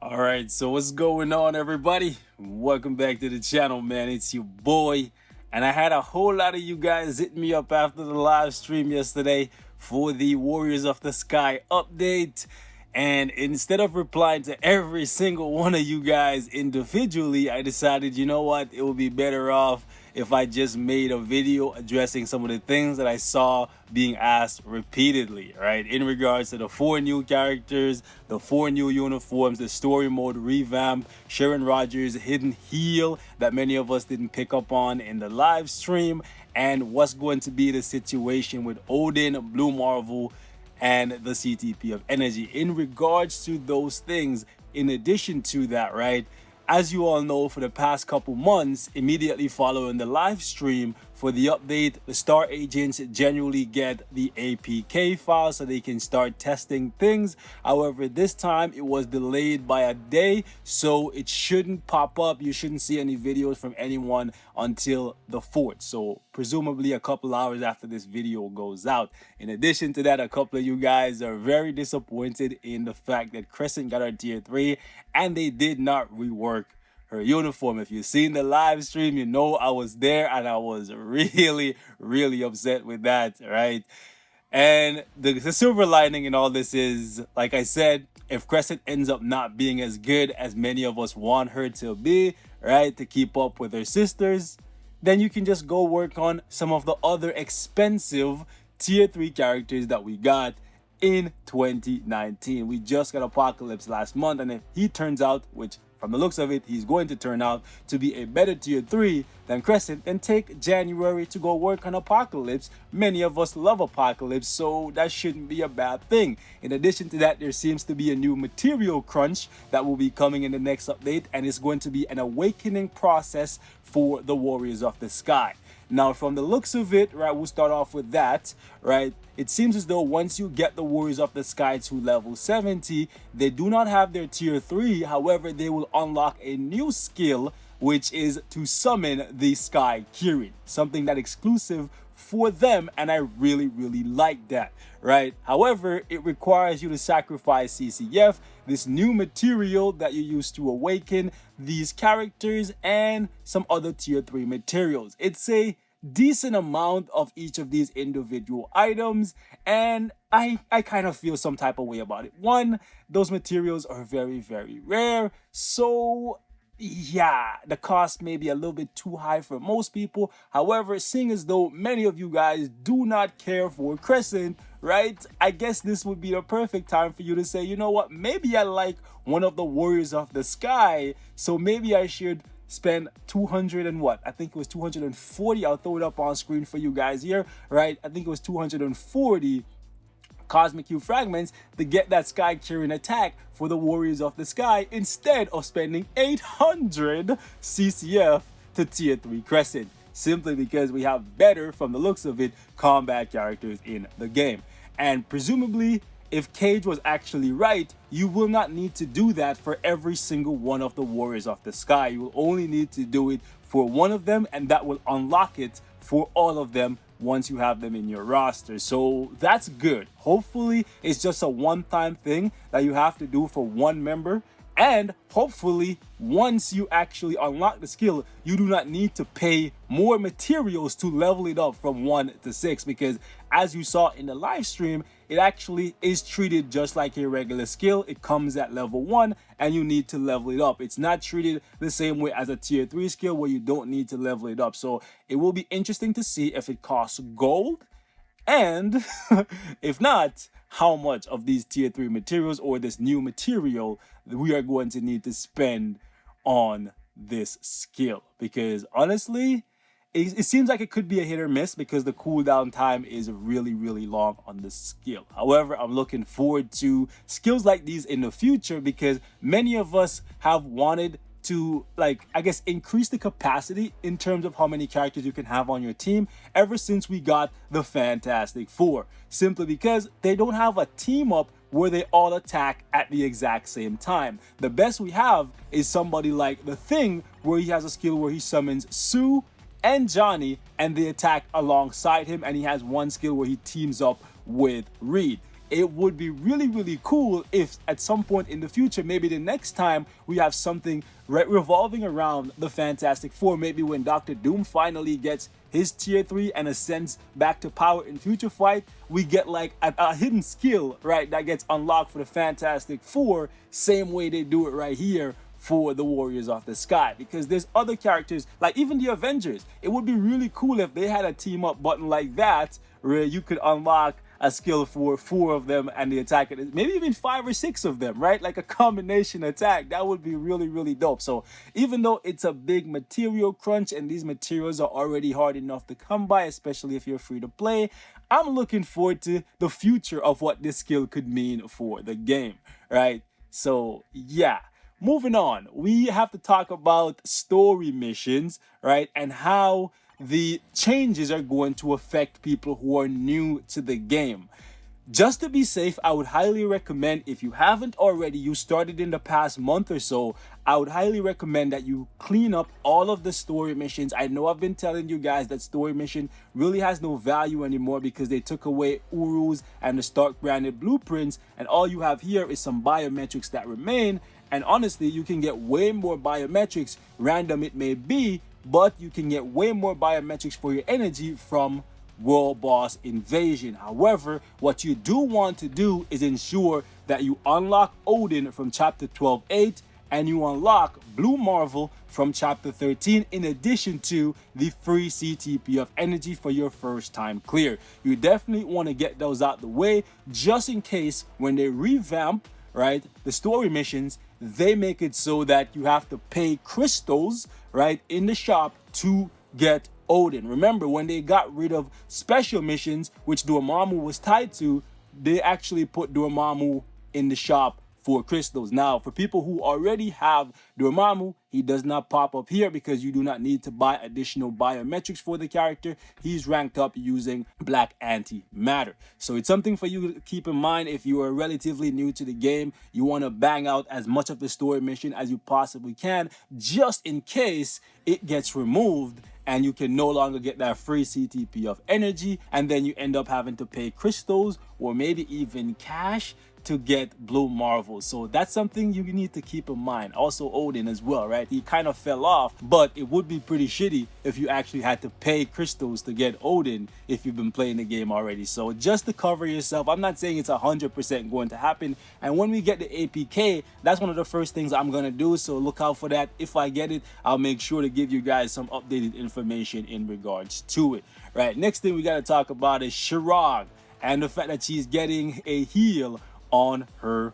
All right, so what's going on, everybody? Welcome back to the channel, man. It's your boy, and I had a whole lot of you guys hit me up after the live stream yesterday for the Warriors of the Sky update. And instead of replying to every single one of you guys individually, I decided, you know what, it would be better off if I just made a video addressing some of the things that I saw being asked repeatedly, right? In regards to the 4 new characters, the 4 new uniforms, the story mode revamp, Sharon Rogers' hidden heel that many of us didn't pick up on in the live stream, and what's going to be the situation with Odin, Blue Marvel, and the CTP of energy. In regards to those things, in addition to that, right, as you all know, for the past couple months, immediately following the live stream for the update, the star agents generally get the APK file so they can start testing things. However, this time it was delayed by a day, so it shouldn't pop up. You shouldn't see any videos from anyone until the 4th. So presumably a couple hours after this video goes out. In addition to that, a couple of you guys are very disappointed in the fact that Crescent got her tier 3 and they did not rework her uniform. If you've seen the live stream, you know I was there and I was really upset with that, right? And the silver lining in all this is, like I said, if Crescent ends up not being as good as many of us want her to be, right, to keep up with her sisters, then you can just go work on some of the other expensive tier 3 characters that we got in 2019. We just got Apocalypse last month, and if he turns out, which from the looks of it, he's going to turn out to be a better tier 3 than Crescent, then take January to go work on Apocalypse. Many of us love Apocalypse, so that shouldn't be a bad thing. In addition to that, there seems to be a new material crunch that will be coming in the next update, and it's going to be an awakening process for the Warriors of the Sky. Now, from the looks of it, right, we'll start off with that, right? It seems as though once you get the Warriors of the Sky to level 70, they do not have their tier 3. However, they will unlock a new skill, which is to summon the Sky Kirin, something that exclusive for them, and I really like that, right? However, it requires you to sacrifice CCF, this new material that you use to awaken these characters, and some other tier 3 materials. It's a decent amount of each of these individual items, and I kind of feel some type of way about it. One, those materials are very rare, so yeah, the cost may be a little bit too high for most people. However, seeing as though many of you guys do not care for Crescent, right, I guess this would be the perfect time for you to say, you know what, maybe I like one of the Warriors of the Sky, so maybe I should spend 200 and what? I think it was 240. I'll throw it up on screen for you guys here, right? I think it was 240 Cosmic Cube fragments to get that Sky Kirin attack for the Warriors of the Sky instead of spending 800 CCF to tier 3 Crescent, simply because we have better, from the looks of it, combat characters in the game. And presumably, if Cage was actually right, you will not need to do that for every single one of the Warriors of the Sky. You will only need to do it for one of them, and that will unlock it for all of them once you have them in your roster. So that's good. Hopefully it's just a one-time thing that you have to do for one member, and hopefully once you actually unlock the skill, you do not need to pay more materials to level it up from 1 to 6, because as you saw in the live stream, it actually is treated just like a regular skill. It comes at level 1 and you need to level it up. It's not treated the same way as a tier 3 skill where you don't need to level it up. So it will be interesting to see if it costs gold, and if not, how much of these tier 3 materials or this new material we are going to need to spend on this skill. Because honestly, it seems like it could be a hit or miss because the cooldown time is really long on the skill. However, I'm looking forward to skills like these in the future because many of us have wanted to, like, I guess, increase the capacity in terms of how many characters you can have on your team ever since we got the Fantastic Four, simply because they don't have a team up where they all attack at the exact same time. The best we have is somebody like the Thing, where he has a skill where he summons Sue and Johnny and they attack alongside him, and he has one skill where he teams up with Reed. it would be really, really cool if at some point in the future, maybe the next time we have something revolving around the Fantastic Four, maybe when Doctor Doom finally gets his tier 3 and ascends back to power in Future Fight, we get like a hidden skill, right, that gets unlocked for the Fantastic Four, same way they do it right here for the Warriors of the Sky. Because there's other characters, like even the Avengers. It would be really cool if they had a team up button like that, where you could unlock a skill for 4 of them and the attack, maybe even 5 or 6 of them, right? Like a combination attack. That would be really, really dope. So even though it's a big material crunch and these materials are already hard enough to come by, especially if you're free to play, I'm looking forward to the future of what this skill could mean for the game, right? So yeah. Moving on, we have to talk about story missions, right? And how the changes are going to affect people who are new to the game. Just to be safe, I would highly recommend, if you haven't already, you started in the past month or so, I would highly recommend that you clean up all of the story missions. I know I've been telling you guys that story mission really has no value anymore because they took away Urus and the Stark branded blueprints, and all you have here is some biometrics that remain. And honestly, you can get way more biometrics, random it may be, but you can get way more biometrics for your energy from World Boss Invasion. However, what you do want to do is ensure that you unlock Odin from chapter 12:8 and you unlock Blue Marvel from chapter 13, in addition to the free CTP of energy for your first time clear. You definitely want to get those out the way just in case when they revamp, right, the story missions, they make it so that you have to pay crystals, right, in the shop to get Odin. Remember, when they got rid of special missions, which Dormammu was tied to, they actually put Dormammu in the shop for crystals. Now, for people who already have Dormammu, he does not pop up here because you do not need to buy additional biometrics for the character. He's ranked up using black antimatter. So it's something for you to keep in mind if you are relatively new to the game. You want to bang out as much of the story mission as you possibly can, just in case it gets removed and you can no longer get that free CTP of energy, and then you end up having to pay crystals or maybe even cash to get Blue Marvel. So that's something you need to keep in mind. Also Odin as well, right? He kind of fell off, but it would be pretty shitty if you actually had to pay crystals to get Odin if you've been playing the game already. So just to cover yourself, I'm not saying it's 100% going to happen. And when we get the APK, that's one of the first things I'm going to do. So look out for that. If I get it, I'll make sure to give you guys some updated information in regards to it, right? Next thing we got to talk about is Sharon and the fact that she's getting a heal on her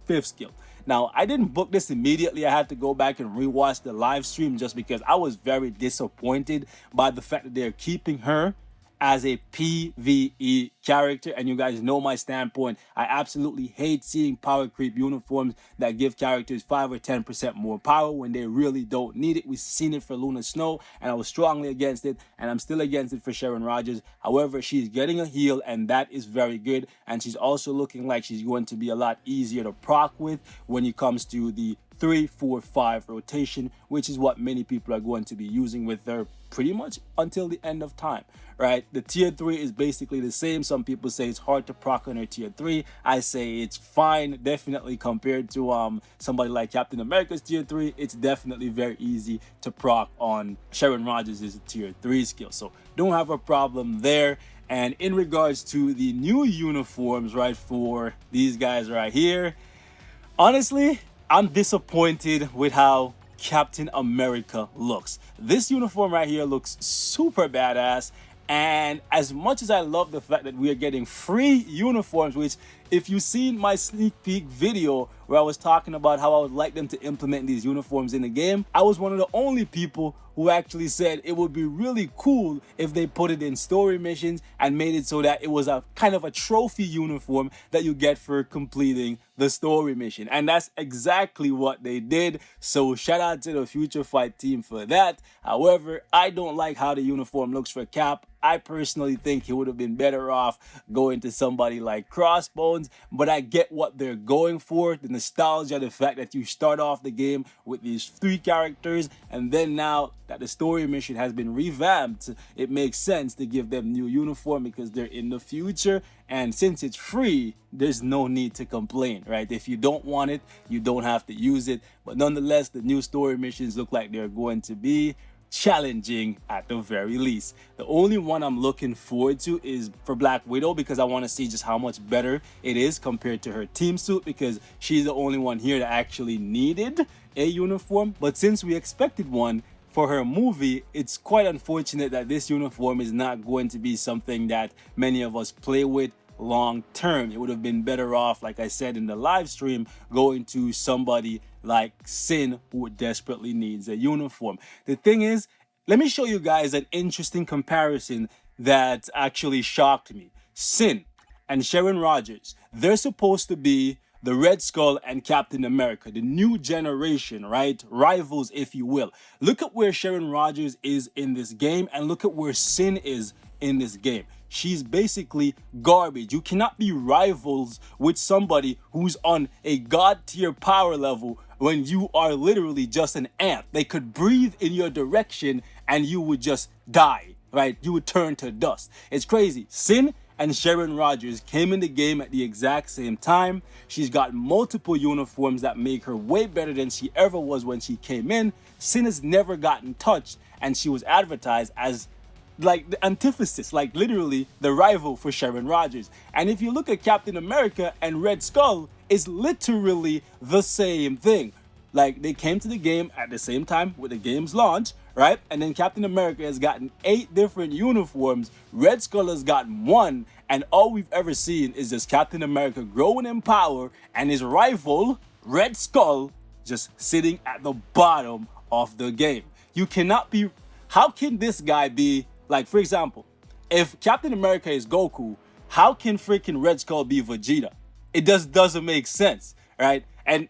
5th skill. Now, I didn't book this immediately. I had to go back and rewatch the live stream just because I was very disappointed by the fact that they're keeping her as a PvE character. And you guys know my standpoint. I absolutely hate seeing power creep uniforms that give characters 5 or 10% more power when they really don't need it. We've seen it for Luna Snow, and I was strongly against it, and I'm still against it for Sharon Rogers. However, she's getting a heal, and that is very good. And she's also looking like she's going to be a lot easier to proc with when it comes to the 3, 4, 5 rotation, which is what many people are going to be using with her pretty much until the end of time, right? The tier 3 is basically the same. Some people say it's hard to proc on her tier 3. I say it's fine, definitely compared to somebody like Captain America's tier 3. It's definitely very easy to proc on Sharon Rogers' tier 3 skill. So don't have a problem there. And in regards to the new uniforms, right, for these guys right here, honestly, I'm disappointed with how Captain America looks. This uniform right here looks super badass, and as much as I love the fact that we are getting free uniforms, which if you've seen my sneak peek video where I was talking about how I would like them to implement these uniforms in the game, I was one of the only people who actually said it would be really cool if they put it in story missions and made it so that it was a kind of a trophy uniform that you get for completing the story mission. And that's exactly what they did. So shout out to the Future Fight team for that. However, I don't like how the uniform looks for Cap. I personally think he would have been better off going to somebody like Crossbones, but I get what they're going for. The nostalgia, the fact that you start off the game with these 3 characters, and then now that the story mission has been revamped, it makes sense to give them new uniform because they're in the future. And since it's free, there's no need to complain, right? If you don't want it, you don't have to use it. But nonetheless, the new story missions look like they're going to be challenging at the very least. The only one I'm looking forward to is for Black Widow, because I want to see just how much better it is compared to her team suit, because she's the only one here that actually needed a uniform. But since we expected one for her movie, it's quite unfortunate that this uniform is not going to be something that many of us play with long term. It would have been better off, like I said in the live stream, going to somebody like Sin, who desperately needs a uniform. The thing is, let me show you guys an interesting comparison that actually shocked me. Sin and Sharon Rogers, they're supposed to be the Red Skull and Captain America, the new generation, right? Rivals, if you will. Look at where Sharon Rogers is in this game, and look at where Sin is in this game. She's basically garbage. You cannot be rivals with somebody who's on a god tier power level when you are literally just an ant. They could breathe in your direction and you would just die, right? You would turn to dust. It's crazy. Sin and Sharon Rogers came in the game at the exact same time. She's got multiple uniforms that make her way better than she ever was when she came in. Sin has never gotten touched, and she was advertised as like the antithesis, like literally the rival for Sharon Rogers. And if you look at Captain America and Red Skull, it's literally the same thing. Like, they came to the game at the same time with the game's launch, right? And then Captain America has gotten 8 different uniforms. Red Skull has gotten 1. And all we've ever seen is just Captain America growing in power and his rival, Red Skull, just sitting at the bottom of the game. You cannot be... How can this guy be... Like, for example, if Captain America is Goku, how can freaking Red Skull be Vegeta? It doesn't make sense, right? And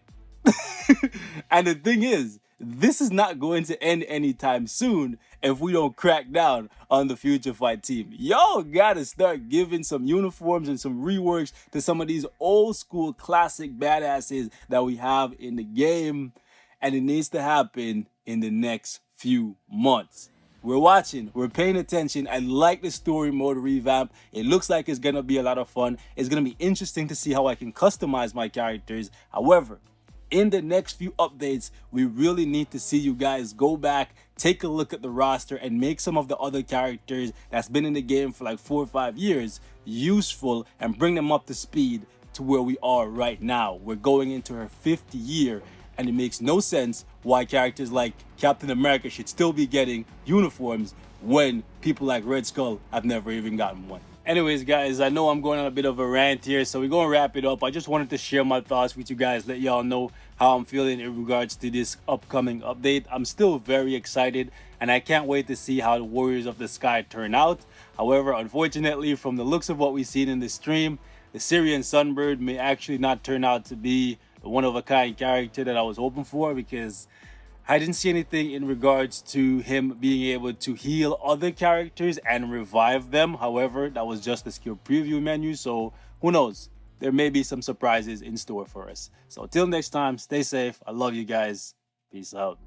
and the thing is, this is not going to end anytime soon if we don't crack down on the Future Fight team. Y'all gotta start giving some uniforms and some reworks to some of these old school classic badasses that we have in the game, and it needs to happen in the next few months. We're watching, we're paying attention. I like the story mode revamp. It looks like it's gonna be a lot of fun. It's gonna be interesting to see how I can customize my characters. However, in the next few updates, we really need to see you guys go back, take a look at the roster, and make some of the other characters that's been in the game for like 4 or 5 years useful, and bring them up to speed to where we are right now. We're going into her 5th year, and it makes no sense why characters like Captain America should still be getting uniforms when people like Red Skull have never even gotten one. Anyways, guys, I know I'm going on a bit of a rant here, so we're going to wrap it up. I just wanted to share my thoughts with you guys, let y'all know how I'm feeling in regards to this upcoming update. I'm still very excited, and I can't wait to see how the Warriors of the Sky turn out. However, unfortunately, from the looks of what we've seen in the stream, the Syrian Sunbird may actually not turn out to be the one-of-a-kind character that I was hoping for, because I didn't see anything in regards to him being able to heal other characters and revive them. However, that was just the skill preview menu, so who knows? There may be some surprises in store for us. So till next time, stay safe. I love you guys. Peace out.